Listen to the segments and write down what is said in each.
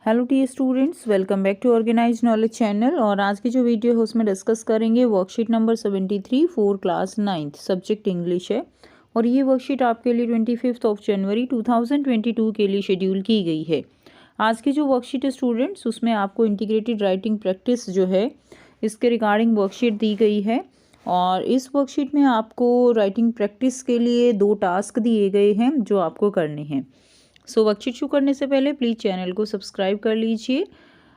Hello T students, welcome back to organize knowledge channel. और आज की जो वीडियो है उसमें डिस्कस करेंगे worksheet number 73 for class 9th, subject English है। और ये वर्कशीट आपके लिए 25 जनवरी 2022 के लिए शेड्यूल की गई है। आज की जो वर्कशीट है स्टूडेंट्स, उसमें आपको इंटीग्रेटेड राइटिंग प्रैक्टिस जो है इसके रिगार्डिंग वर्कशीट दी गई है। और इस वर्कशीट में आपको राइटिंग प्रैक्टिस के लिए 2 टास्क दिए गए हैं जो आपको करने हैं। वर्कशीट शुरू करने से पहले प्लीज़ चैनल को सब्सक्राइब कर लीजिए,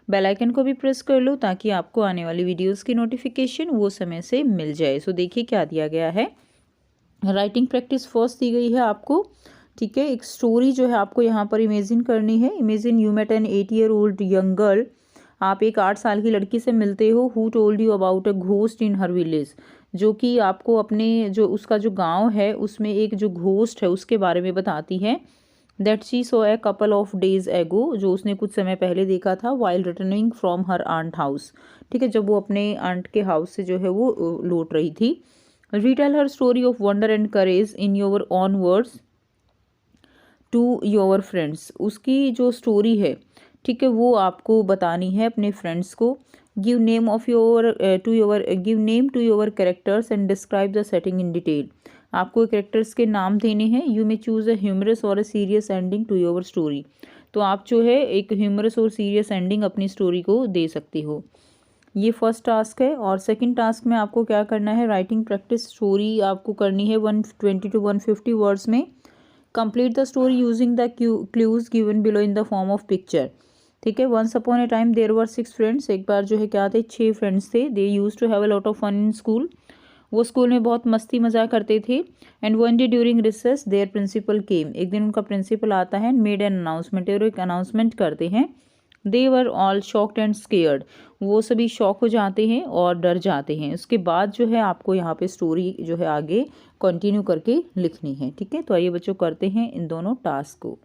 बेल आइकन को भी प्रेस कर लो ताकि आपको आने वाली वीडियोस की नोटिफिकेशन वो समय से मिल जाए। देखिए क्या दिया गया है। राइटिंग प्रैक्टिस फर्स्ट दी गई है आपको, ठीक है। एक स्टोरी जो है आपको यहाँ पर इमेजिन करनी है। Imagine you met an 8-year-old young girl. आप एक 8 साल की लड़की से मिलते हो। Who told you about a ghost in her village, जो कि आपको अपने जो उसका जो गांव है उसमें एक जो घोस्ट है उसके बारे में बताती है। That she saw a couple of days ago, जो उसने कुछ समय पहले देखा था। While returning from her aunt house, ठीक है, जब वो अपने आंट के हाउस से जो है वो लौट रही थी। Retell her story of wonder and courage in your own words to your friends. उसकी जो स्टोरी है, ठीक है, वो आपको बतानी है अपने फ्रेंड्स को। Give name of your give name to your characters and describe the setting in detail. आपको कैरेक्टर्स के नाम देने हैं। You may choose a humorous और a serious ending to your story. तो आप जो है एक ह्यूमरस और सीरियस एंडिंग अपनी स्टोरी को दे सकती हो। ये फर्स्ट टास्क है। और सेकंड टास्क में आपको क्या करना है, राइटिंग प्रैक्टिस स्टोरी आपको करनी है 120 to 150 वर्ड्स में। Complete the story using the clues given below in the form of picture, ठीक है। Once upon a time there were 6 friends. एक बार जो है क्या थे, 6 फ्रेंड्स थे। They use to have a lot of fun in school. वो स्कूल में बहुत मस्ती मजाक करते थे। And one day during recess their principal came. एक दिन उनका प्रिंसिपल आता है। मेड एन अनाउंसमेंट, और एक अनाउंसमेंट करते हैं। They were all shocked and scared. वो सभी शॉक हो जाते हैं और डर जाते हैं। उसके बाद जो है आपको यहाँ पे स्टोरी जो है आगे कंटिन्यू करके लिखनी है, ठीक है। तो आइए बच्चों करते हैं इन दोनों टास्क को।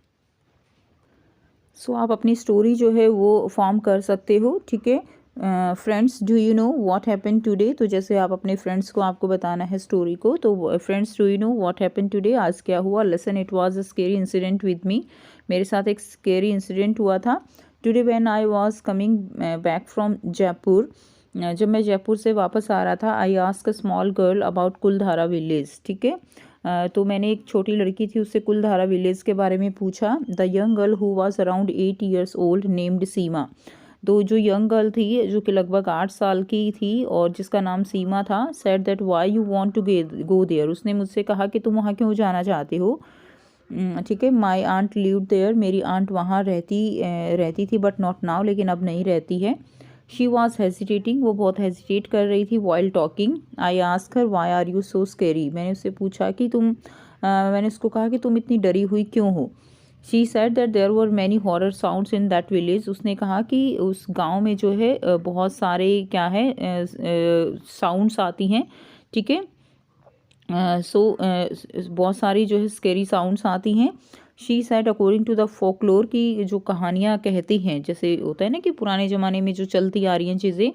आप अपनी स्टोरी जो है वो फॉर्म कर सकते हो, ठीक है। Friends do you know what happened today. तो जैसे आप अपने फ्रेंड्स को आपको बताना है स्टोरी को, तो friends do you know what happened today, आज क्या हुआ। Lesson it was a scary incident with me. मेरे साथ एक स्केरी इंसिडेंट हुआ था। Today when I was coming back from Jaipur, जब मैं जयपुर से वापस आ रहा था। I ask a small girl about Kuldhara village, ठीक है। तो मैंने एक छोटी लड़की थी, उससे कुलधारा विलेज के बारे में पूछा। The young girl who was around 8 years old named Seema. तो जो यंग गर्ल थी जो कि लगभग 8 साल की थी और जिसका नाम सीमा था, said that why you want to go there. उसने मुझसे कहा कि तुम वहाँ क्यों जाना चाहते हो, ठीक है। माई आंट लिव्ड देयर, मेरी आंट वहाँ रहती थी, बट नॉट नाउ, लेकिन अब नहीं रहती है। शी वॉज हेजिटेटिंग, वो बहुत हेजिटेट कर रही थी while talking. I ask her why are you so scary, मैंने उससे पूछा कि मैंने उसको कहा कि तुम इतनी डरी हुई क्यों हो। She said that there were many horror sounds in that village. उसने कहा कि उस गांव में जो है बहुत सारे क्या है साउंड्स आती हैं, ठीक है। बहुत सारी जो है स्केरी साउंड्स आती हैं। She said according to the folklore, की जो कहानियाँ कहती हैं, जैसे होता है ना कि पुराने ज़माने में जो चलती आ रही हैं चीज़ें।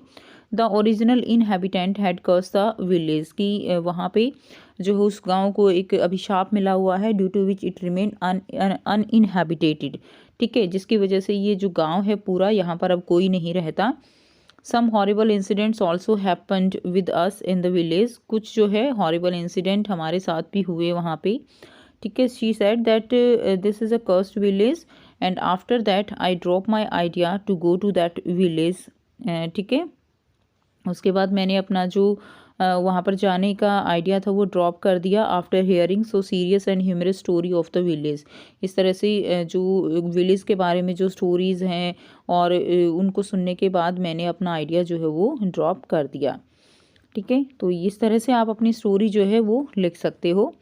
The original inhabitant had curse the village, की वहाँ पे जो है उस गांव को एक अभिशाप मिला हुआ है। Due to which it remain uninhabitated, ठीक है, जिसकी वजह से ये जो गांव है पूरा, यहाँ पर अब कोई नहीं रहता। Some horrible incidents also happened with us in the village, कुछ जो है हॉरिबल इंसिडेंट हमारे साथ भी हुए वहाँ पे, ठीक है। She said that this is a cursed village and after that I drop my idea to go to that village, ठीक है। उसके बाद मैंने अपना जो वहाँ पर जाने का आइडिया था वो ड्रॉप कर दिया। After hearing so serious and humorous story of the village. इस तरह से जो विलेज के बारे में जो स्टोरीज़ हैं और उनको सुनने के बाद मैंने अपना आइडिया जो है वो ड्रॉप कर दिया, ठीक है। तो इस तरह से आप अपनी स्टोरी जो है वो लिख सकते हो।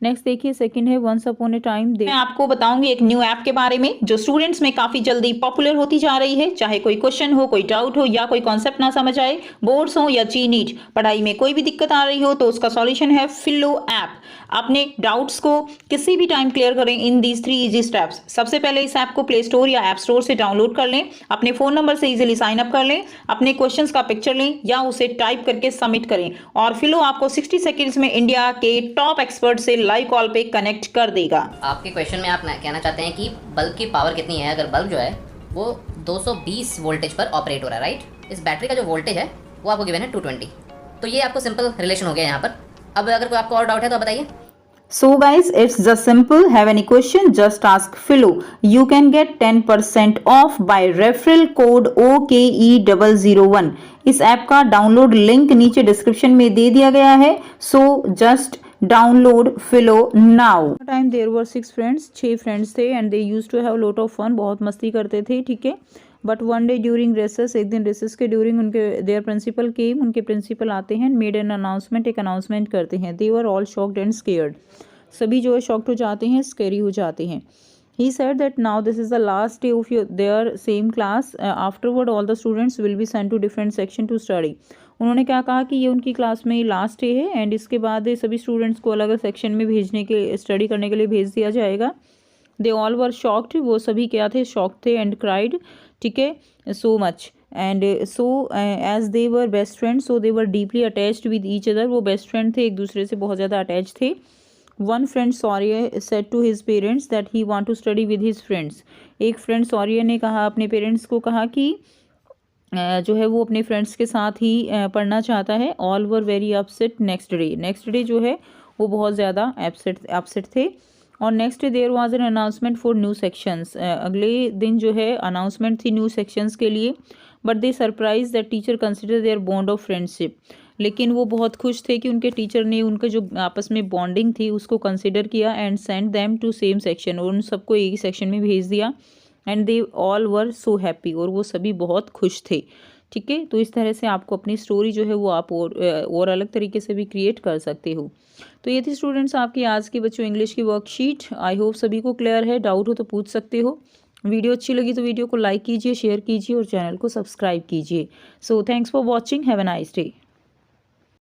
नेक्स्ट देखिए, सेकंड है वंस अपॉन ए टाइम। मैं आपको बताऊंगी एक न्यू ऐप के बारे में जो स्टूडेंट्स में काफी जल्दी पॉपुलर होती जा रही है। चाहे कोई क्वेश्चन हो, कोई डाउट हो या कोई कॉन्सेप्ट ना समझ आए, बोर्ड्स हो या जी नीट, पढ़ाई में कोई भी दिक्कत आ रही हो, तो उसका सॉल्यूशन है फिलो ऐप। अपने डाउट्स को किसी भी टाइम क्लियर करें इन दीज 3 इजी स्टेप्स। सबसे पहले इस ऐप को प्ले स्टोर या ऐप स्टोर से डाउनलोड कर लें, अपने फोन नंबर से इजीली साइन अप कर लें, अपने क्वेश्चंस का पिक्चर लें या उसे टाइप करके सबमिट करें, और फिलो आपको 60 सेकंड्स में इंडिया के टॉप एक्सपर्ट से लाइव कॉल पे कनेक्ट कर देगा। आपके क्वेश्चन में आप कहना चाहते हैं कि बल्ब की पावर कितनी है। अगर बल्ब जो है वो 220 वोल्टेज पर ऑपरेट हो रहा है, राइट। इस बैटरी का जो वोल्टेज है वो आपको गिवन है 220। तो ये आपको सिंपल रिलेशन हो गया यहाँ पर। अब अगर कोई आपको और डाउट है तो बताइए। So guys, it's just simple. Have any question? Just ask Philo. You can get 10% off by referral code OKE001. इस ऐप का डाउनलोड लिंक नीचे डिस्क्रिप्शन में दे दिया गया है. So just download Philo now. Time there were 6 friends, 6 friends थे and they used to have lot of fun. बहुत मस्ती करते थे, ठीक है. But one day during recess, एक दिन रेसेस के ड्यूरिंग उनके देयर प्रिंसिपल केम, उनके प्रिंसिपल आते हैं, मेड एन अनाउंसमेंट, एक अनाउंसमेंट करते हैं. They were all shocked and scared, सभी जो है शॉक्ड हो जाते हैं, स्केरी हो जाते हैं. He said that now this is the last day of their same class, afterward all the students will be sent to different section to study. उन्होंने क्या कहा कि ये उनकी क्लास में लास्ट डे है एंड इसके बाद सभी स्टूडेंट्स को अलग अलग सेक्शन में भेजने के, स्टडी करने के लिए भेज दिया जाएगा. दे ऑल वर शॉक्ड, वो सभी क्या थे, शॉक थे, एंड क्राइड, ठीक है, so much. And so as they were best friend, so they were deeply attached with each other. वो बेस्ट फ्रेंड थे, एक दूसरे से बहुत ज़्यादा अटैच थे. One friend Shaurya said to his parents that he want to study with his friends. एक friend Shaurya ने कहा, अपने पेरेंट्स को कहा कि जो है वो अपने फ्रेंड्स के साथ ही पढ़ना चाहता है. All were very upset next day, next day जो है वो बहुत ज़्यादा अपसेट थे. और next day there was an announcement for new sections, अगले दिन जो है अनाउंसमेंट थी न्यू सेक्शंस के लिए. But they surprise that teacher consider their bond of friendship, लेकिन वो बहुत खुश थे कि उनके टीचर ने उनका जो आपस में बॉन्डिंग थी उसको कंसिडर किया and send them to same section, और उन सबको एक ही सेक्शन में भेज दिया. And they all were so happy, और वो सभी बहुत खुश थे, ठीक है. तो इस तरह से आपको अपनी स्टोरी जो है वो आप और अलग तरीके से भी क्रिएट कर सकते हो. तो ये थी स्टूडेंट्स आपकी आज की बच्चों इंग्लिश की वर्कशीट. आई होप सभी को क्लियर है, डाउट हो तो पूछ सकते हो. वीडियो अच्छी लगी तो वीडियो को लाइक कीजिए, शेयर कीजिए और चैनल को सब्सक्राइब कीजिए. So thanks for watching, have a nice day.